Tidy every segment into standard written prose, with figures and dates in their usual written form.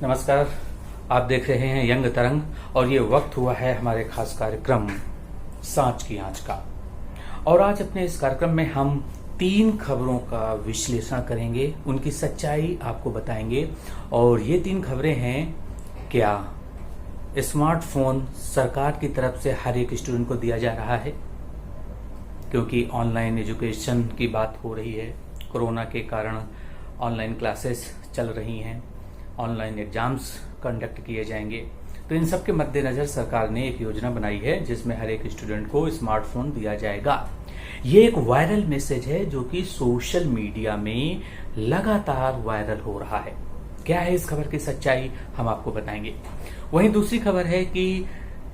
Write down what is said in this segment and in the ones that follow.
नमस्कार। आप देख रहे हैं यंग तरंग और ये वक्त हुआ है हमारे खास कार्यक्रम सांच की आंच का। और आज अपने इस कार्यक्रम में हम 3 खबरों का विश्लेषण करेंगे, उनकी सच्चाई आपको बताएंगे। और ये 3 खबरें हैं, क्या स्मार्टफोन सरकार की तरफ से हर एक स्टूडेंट को दिया जा रहा है? क्योंकि ऑनलाइन एजुकेशन की बात हो रही है, कोरोना के कारण ऑनलाइन क्लासेस चल रही हैं, ऑनलाइन एग्जाम्स कंडक्ट किए जाएंगे। तो इन सब के मद्देनजर सरकार ने एक योजना बनाई है जिसमें हर एक स्टूडेंट को स्मार्टफोन दिया जाएगा। ये एक वायरल मैसेज है जो कि सोशल मीडिया में लगातार वायरल हो रहा है। क्या है इस खबर की सच्चाई, हम आपको बताएंगे। वहीं दूसरी खबर है कि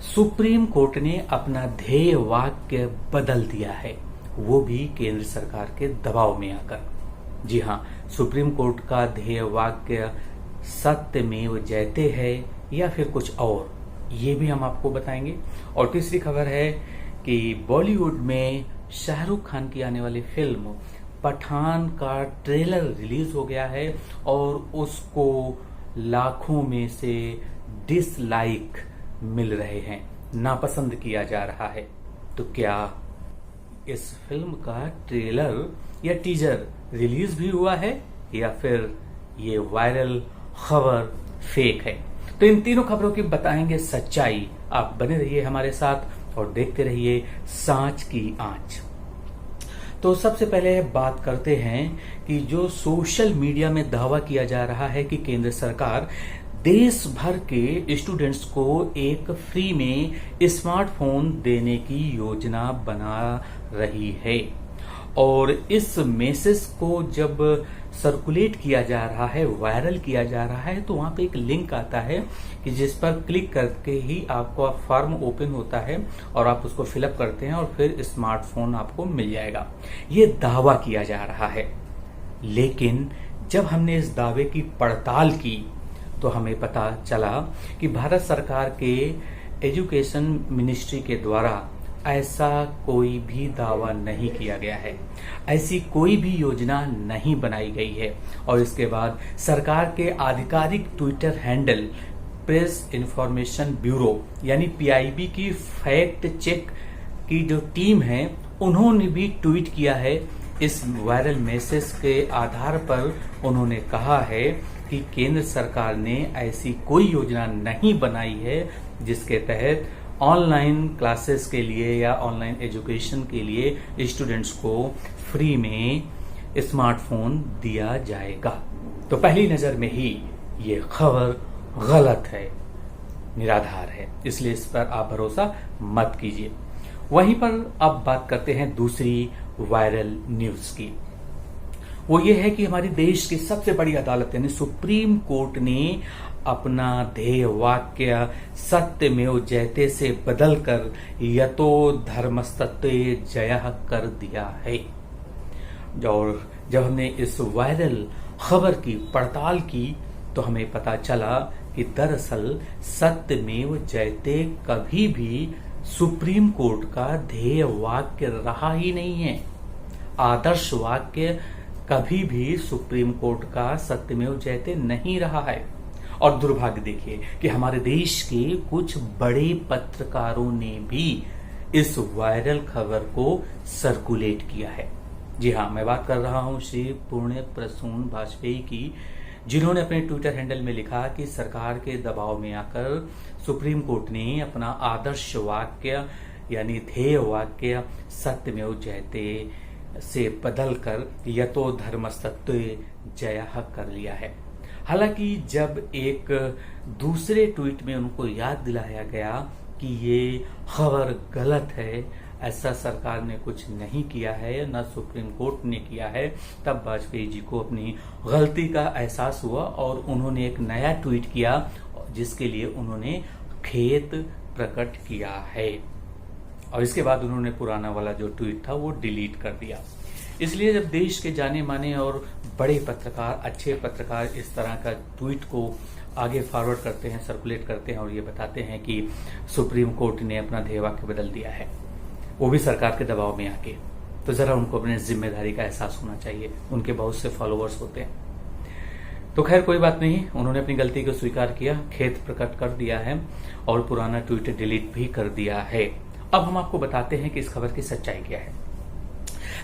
सुप्रीम कोर्ट ने अपना ध्येय वाक्य बदल दिया है, वो भी केंद्र सरकार के दबाव में आकर। जी हाँ, सुप्रीम कोर्ट का ध्येय वाक्य सत्यमेव जयते है या फिर कुछ और, ये भी हम आपको बताएंगे। और तीसरी खबर है कि बॉलीवुड में शाहरुख खान की आने वाली फिल्म पठान का ट्रेलर रिलीज हो गया है और उसको लाखों में से डिसलाइक मिल रहे हैं, नापसंद किया जा रहा है। तो क्या इस फिल्म का ट्रेलर या टीजर रिलीज भी हुआ है या फिर ये वायरल खबर फेक है? तो इन तीनों खबरों की बताएंगे सच्चाई। आप बने रहिए हमारे साथ और देखते रहिए सांच की आंच। तो सबसे पहले बात करते हैं कि जो सोशल मीडिया में दावा किया जा रहा है कि केंद्र सरकार देश भर के स्टूडेंट्स को एक फ्री में स्मार्टफोन देने की योजना बना रही है। और इस मैसेज को जब सर्कुलेट किया जा रहा है, वायरल किया जा रहा है, तो वहां पे एक लिंक आता है कि जिस पर क्लिक करके ही आपको फॉर्म ओपन होता है और आप उसको फिलअप करते हैं और फिर स्मार्टफोन आपको मिल जाएगा। ये दावा किया जा रहा है, लेकिन जब हमने इस दावे की पड़ताल की तो हमें पता चला कि भारत सरकार के एजुकेशन मिनिस्ट्री के द्वारा ऐसा कोई भी दावा नहीं किया गया है, ऐसी कोई भी योजना नहीं बनाई गई है। और इसके बाद सरकार के आधिकारिक Twitter handle press information bureau यानी पीआईबी की फैक्ट चेक की जो टीम है, उन्होंने भी ट्वीट किया है। इस वायरल मैसेज के आधार पर उन्होंने कहा है कि केंद्र सरकार ने ऐसी कोई योजना नहीं बनाई है जिसके तहत ऑनलाइन क्लासेस के लिए या ऑनलाइन एजुकेशन के लिए स्टूडेंट्स को फ्री में स्मार्टफोन दिया जाएगा। तो पहली नजर में ही ये खबर गलत है, निराधार है, इसलिए इस पर आप भरोसा मत कीजिए। वहीं पर अब बात करते हैं दूसरी वायरल न्यूज की। वो ये है कि हमारी देश की सबसे बड़ी अदालत यानी सुप्रीम कोर्ट ने अपना ध्येय वाक्य सत्यमेव जयते से बदलकर यतो धर्मस्तत्वे जयः कर दिया है। और जब हमने इस वायरल खबर की पड़ताल की तो हमें पता चला कि दरअसल सत्यमेव जयते कभी भी सुप्रीम कोर्ट का ध्येय वाक्य रहा ही नहीं है। आदर्श वाक्य कभी भी सुप्रीम कोर्ट का सत्यमेव जयते नहीं रहा है। और दुर्भाग्य देखिए कि हमारे देश के कुछ बड़े पत्रकारों ने भी इस वायरल खबर को सर्कुलेट किया है। जी हाँ, मैं बात कर रहा हूं श्री पुण्य प्रसून वाजपेयी की, जिन्होंने अपने ट्विटर हैंडल में लिखा कि सरकार के दबाव में आकर सुप्रीम कोर्ट ने अपना आदर्श वाक्य यानी ध्येय वाक्य सत्यमेव जयते से बदलकर यतो धर्मस्तत्वे जयः कर लिया है। हालांकि जब एक दूसरे ट्वीट में उनको याद दिलाया गया कि ये खबर गलत है, ऐसा सरकार ने कुछ नहीं किया है, न सुप्रीम कोर्ट ने किया है, तब वाजपेयी जी को अपनी गलती का एहसास हुआ और उन्होंने एक नया ट्वीट किया जिसके लिए उन्होंने खेद प्रकट किया है। और इसके बाद उन्होंने पुराना वाला जो ट्वीट था वो डिलीट कर दिया। इसलिए जब देश के जाने माने और बड़े पत्रकार, अच्छे पत्रकार इस तरह का ट्वीट को आगे फॉरवर्ड करते हैं, सर्कुलेट करते हैं और ये बताते हैं कि सुप्रीम कोर्ट ने अपना ध्येय वाक्य बदल दिया है, वो भी सरकार के दबाव में आके, तो जरा उनको अपने जिम्मेदारी का एहसास होना चाहिए। उनके बहुत से फॉलोअर्स होते हैं। तो खैर कोई बात नहीं, उन्होंने अपनी गलती को स्वीकार किया, खेद प्रकट कर दिया है और पुराना ट्वीट डिलीट भी कर दिया है। अब हम आपको बताते हैं कि इस खबर की सच्चाई क्या है।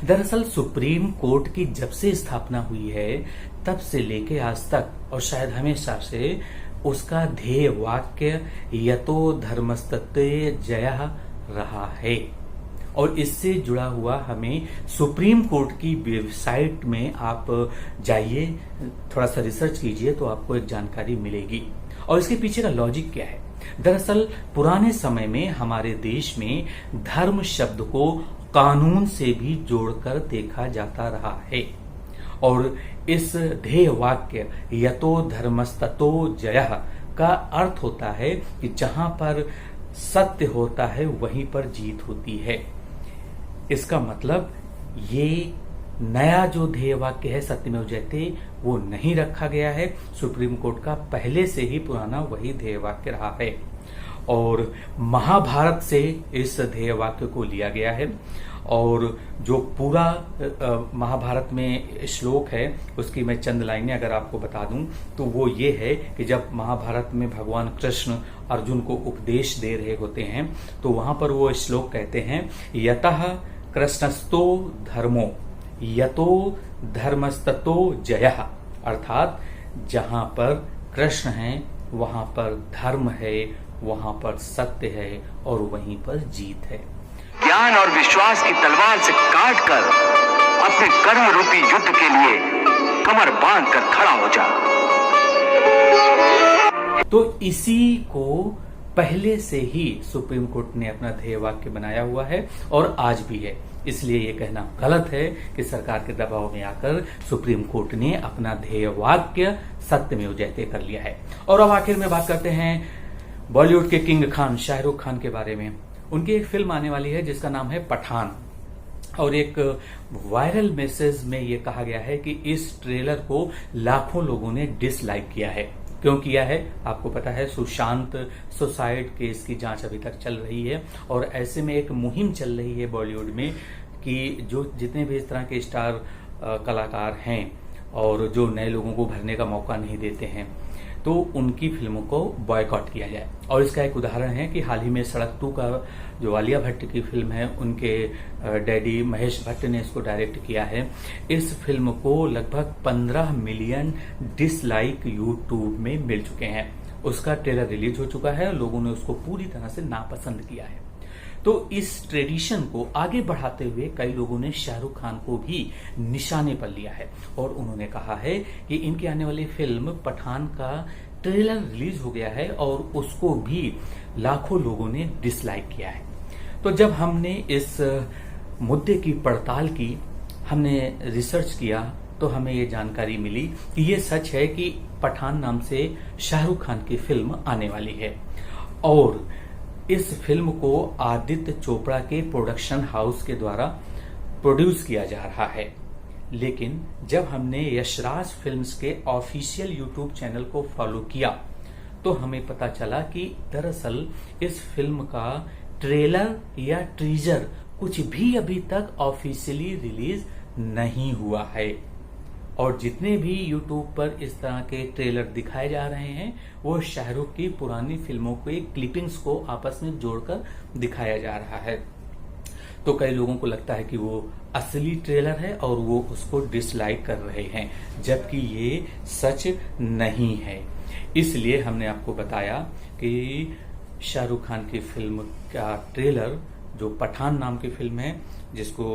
दरअसल सुप्रीम कोर्ट की जब से स्थापना हुई है तब से लेके आज तक और शायद हमेशा से उसका ध्येय वाक्य यतो धर्मस्तत्वे जयः रहा है। और इससे जुड़ा हुआ हमें सुप्रीम कोर्ट की वेबसाइट में आप जाइए, थोड़ा सा रिसर्च कीजिए तो आपको एक जानकारी मिलेगी। और इसके पीछे का लॉजिक क्या है। दरअसल पुराने समय में हमारे देश में धर्म शब्द को कानून से भी जोड़कर देखा जाता रहा है और इस ध्येय वाक्य यतो धर्मस्ततो जयः का अर्थ होता है कि जहां पर सत्य होता है वहीं पर जीत होती है। इसका मतलब ये नया जो ध्येय वाक्य है सत्यमेव जयते वो नहीं रखा गया है, सुप्रीम कोर्ट का पहले से ही पुराना वही ध्येय वाक्य रहा है और महाभारत से इस ध्येय वाक्य को लिया गया है। और जो पूरा महाभारत में श्लोक है उसकी मैं चंद लाइनें अगर आपको बता दूं तो वो ये है कि जब महाभारत में भगवान कृष्ण अर्जुन को उपदेश दे रहे होते हैं तो वहां पर वो श्लोक कहते हैं यतः कृष्णस्तो धर्मो यतो धर्मस्ततो जयः, अर्थात जहां पर कृष्ण है वहां पर धर्म है, वहां पर सत्य है और वहीं पर जीत है। ज्ञान और विश्वास की तलवार से काटकर अपने कर्म रूपी युद्ध के लिए कमर बांधकर खड़ा हो जा। तो इसी को पहले से ही सुप्रीम कोर्ट ने अपना ध्येय वाक्य बनाया हुआ है और आज भी है। इसलिए ये कहना गलत है कि सरकार के दबाव में आकर सुप्रीम कोर्ट ने अपना ध्येय वाक्य सत्यमेव जयते कर लिया है। और अब आखिर में बात करते हैं बॉलीवुड के किंग खान शाहरुख खान के बारे में। उनकी एक फिल्म आने वाली है जिसका नाम है पठान और एक वायरल मैसेज में ये कहा गया है कि इस ट्रेलर को लाखों लोगों ने डिसलाइक किया है। क्यों किया है आपको पता है, सुशांत सुसाइड केस की जांच अभी तक चल रही है और ऐसे में एक मुहिम चल रही है बॉलीवुड में कि जो जितने भी इस तरह के स्टार कलाकार हैं और जो नए लोगों को भरने का मौका नहीं देते हैं तो उनकी फिल्मों को बॉयकॉट किया जाए। और इसका एक उदाहरण है कि हाल ही में सड़क 2 का जो आलिया भट्ट की फिल्म है उनके डैडी महेश भट्ट ने इसको डायरेक्ट किया है। इस फिल्म को लगभग 15 मिलियन डिसलाइक यूट्यूब में मिल चुके हैं। उसका ट्रेलर रिलीज हो चुका है, लोगों ने उसको पूरी तरह से नापसंद किया है। तो इस ट्रेडिशन को आगे बढ़ाते हुए कई लोगों ने शाहरुख खान को भी निशाने पर लिया है और उन्होंने कहा है कि इनकी आने वाली फिल्म पठान का ट्रेलर रिलीज हो गया है और उसको भी लाखों लोगों ने डिसलाइक किया है। तो जब हमने इस मुद्दे की पड़ताल की, हमने रिसर्च किया तो हमें ये जानकारी मिली कि ये सच है कि पठान नाम से शाहरुख खान की फिल्म आने वाली है और इस फिल्म को आदित्य चोपड़ा के प्रोडक्शन हाउस के द्वारा प्रोड्यूस किया जा रहा है। लेकिन जब हमने यशराज फिल्म्स के ऑफिशियल यूट्यूब चैनल को फॉलो किया तो हमें पता चला कि दरअसल इस फिल्म का ट्रेलर या टीजर कुछ भी अभी तक ऑफिशियली रिलीज नहीं हुआ है और जितने भी यूट्यूब पर इस तरह के ट्रेलर दिखाए जा रहे हैं वो शाहरुख की पुरानी फिल्मों के क्लिपिंग्स को आपस में जोड़कर दिखाया जा रहा है। तो कई लोगों को लगता है कि वो असली ट्रेलर है और वो उसको डिसलाइक कर रहे हैं, जबकि ये सच नहीं है। इसलिए हमने आपको बताया कि शाहरुख खान की फिल्म का ट्रेलर, जो पठान नाम की फिल्म है जिसको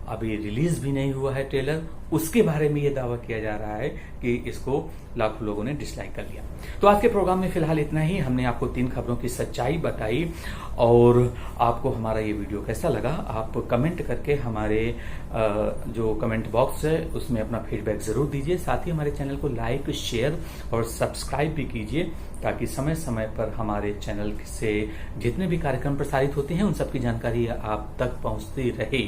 अभी रिलीज भी नहीं हुआ है ट्रेलर, उसके बारे में ये दावा किया जा रहा है कि इसको लाखों लोगों ने डिसलाइक कर लिया। तो आज के प्रोग्राम में फिलहाल इतना ही। हमने आपको 3 खबरों की सच्चाई बताई और आपको हमारा ये वीडियो कैसा लगा आप कमेंट करके हमारे जो कमेंट बॉक्स है उसमें अपना फीडबैक जरूर दीजिए। साथ ही हमारे चैनल को लाइक, शेयर और सब्सक्राइब भी कीजिए ताकि समय समय पर हमारे चैनल से जितने भी कार्यक्रम प्रसारित होते हैं उन सबकी जानकारी आप तक पहुंचती रहे।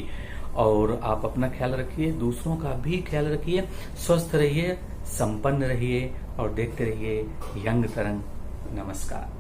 और आप अपना ख्याल रखिए, दूसरों का भी ख्याल रखिए, स्वस्थ रहिए, संपन्न रहिए और देखते रहिए यंग तरंग। नमस्कार।